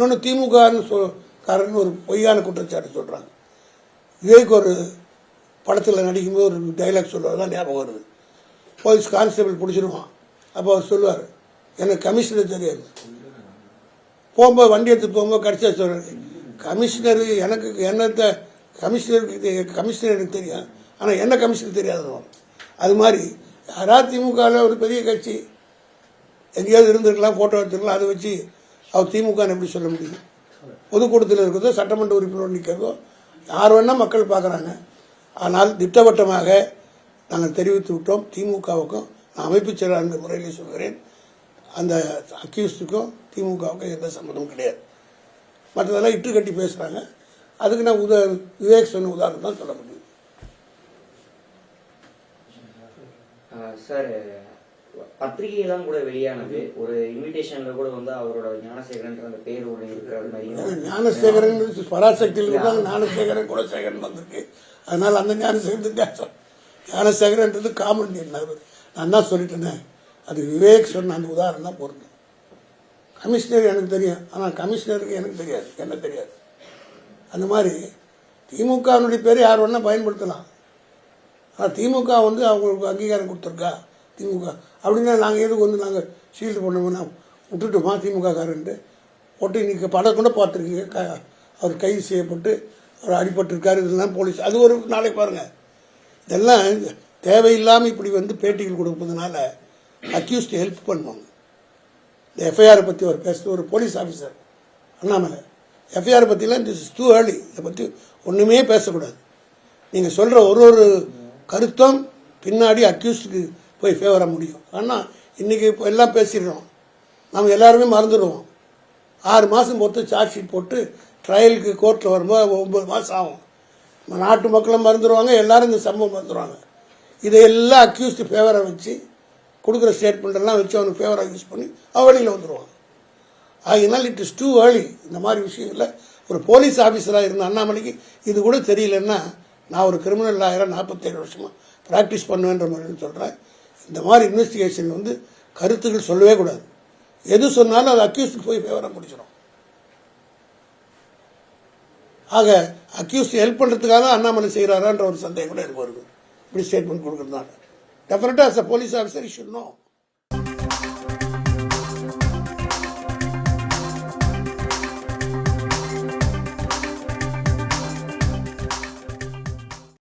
இன்னொன்று திமுகன்னு ஒரு பொய்யான குற்றச்சாட்டு சொல்கிறாங்க. விவேக் ஒரு படத்தில் நடிக்கும்போது ஒரு டைலாக் சொல்லுவார் தான் ஞாபகம் வருது. போலீஸ் கான்ஸ்டபிள் பிடிச்சிருவான். அப்போ அவர் சொல்லுவார், எனக்கு கமிஷனர் தெரியாது. போகும்போது வண்டி எடுத்து போகும்போது கடைசியாக சொல்கிறாரு, கமிஷனர் எனக்கு என்னத்தை கமிஷனர் எனக்கு தெரியும், ஆனால் என்ன கமிஷனர் தெரியாதுன்னு. அது மாதிரி யாராவது திமுகவில் ஒரு பெரிய கட்சி எங்கேயாவது இருந்திருக்கலாம், ஃபோட்டோ எடுத்துருக்கலாம், அதை வச்சு அவர் திமுகன்னு எப்படி சொல்ல முடியும்? பொதுக்கூட்டத்தில் இருக்கிறதோ சட்டமன்ற உறுப்பினர் நிற்கிறதோ யார் வேணால் மக்கள் பார்க்குறாங்க. ஆனால் திட்டவட்டமாக நாங்கள் தெரிவித்து விட்டோம். திமுகவுக்கும் நான் அமைப்பு செயலாளர் முறையில் சொல்கிறேன், அந்த அக்யூஸ்டுக்கும் திமுகவுக்கும் எந்த சம்மந்தமும் கிடையாது. மற்றதெல்லாம் இட்டு கட்டி பேசுகிறாங்க. அதுக்கு நான் விவேக் சொன்ன உதாரணம் தான் சொல்ல முடியும். சார், பத்திரிகையெல்லாம் கூட வெளியானது, ஒரு இன்விடேஷன்ல கூட வந்து அவரோட ஞானசேகரன் அந்த பேர் இருக்கிற மாதிரி. ஞானசேகரன் பராசக்தியில் இருந்தாங்க, ஞானசேகரன் குலசேகரன் வந்திருக்கு. அதனால அந்த ஞானசேகரன்றது காமன். நான் தான் சொல்லிட்டேனே, அது விவேக் சொன்ன அந்த உதாரணம் தான் பொருந்தும். கமிஷனர் எனக்கு தெரியும், ஆனால் கமிஷனருக்கு எனக்கு தெரியாது, என்ன தெரியாது. அந்த மாதிரி திமுகனுடைய பேரை யார் வேணா பயன்படுத்தலாம். ஆனால் திமுக வந்து அவங்களுக்கு அங்கீகாரம் கொடுத்துருக்கா திமுக அப்படின்னா நாங்கள் எதுக்கு வந்து நாங்கள் ஷீல்டு பண்ணோம்னா விட்டுட்டோமா திமுக காரன்ட்டு போட்டு இன்னைக்கு படம் கூட பார்த்துருக்கீங்க. அவர் கைது செய்யப்பட்டு அவர் அடிபட்டிருக்காரு, இதெல்லாம் போலீஸ் அது ஒரு நாளைக்கு பாருங்கள். இதெல்லாம் தேவையில்லாமல் இப்படி வந்து பேட்டிகள் கொடுப்பதுனால அக்யூஸ்ட் ஹெல்ப் பண்ணுவாங்க. இந்த எஃப்ஐஆரை பற்றி அவர் பேசுகிறது ஒரு போலீஸ் ஆஃபீஸர் அண்ணாமலை, எஃப்ஐஆர் பற்றிலாம் திஸ் இஸ் டூ ஏர்லி, இதை பற்றி ஒன்றுமே பேசக்கூடாது. நீங்கள் சொல்கிற ஒரு கருத்தம் பின்னாடி அக்யூஸ்டுக்கு போய் ஃபேவராக முடியும். ஆனால் இன்றைக்கி இப்போ எல்லாம் பேசிடுறோம், நம்ம எல்லாருமே மறந்துடுவோம். 6 மாதம் பொறுத்து சார்ஜ் ஷீட் போட்டு ட்ரையலுக்கு கோர்ட்டில் வரும்போது 9 மாதம் ஆகும். நாட்டு மக்களும் மறந்துடுவாங்க, எல்லாரும் இந்த சம்பவம் மறந்துடுவாங்க. இதையெல்லாம் அக்யூஸ்டு ஃபேவராக வச்சு கொடுக்குற ஸ்டேட்மெண்ட்டெல்லாம் வச்சு அவனுக்கு ஃபேவராக யூஸ் பண்ணி வெளியில் வந்துடுவாங்க. அதனால் இட் இஸ் டூ ஏர்லி. இந்த மாதிரி விஷயங்களில் ஒரு போலீஸ் ஆஃபீஸராக இருந்த அண்ணாமலைக்கு இது கூட தெரியலன்னா, நான் ஒரு கிரிமினல் லாயராக 47 வருஷமாக ப்ராக்டிஸ் பண்ணுவேன்ற மாதிரி சொல்கிறேன். இந்த மாதிரி இன்வெஸ்டிகேஷன் வந்து கருத்துக்கள் சொல்லவே கூடாது. எது சொன்னாலும் அது அக்யூஸ்டுக்கு போய் ஃபேவராக முடிச்சிடும். ஆக அக்யூஸ்ட் ஹெல்ப் பண்ணுறதுக்காக அண்ணாமலை செய்கிறாரான்ற ஒரு சந்தேகம் கூட எனக்கு வருது. இப்படி ஸ்டேட்மெண்ட் கொடுக்குறதுனால டெஃபினட்டாக as a police officer you should no.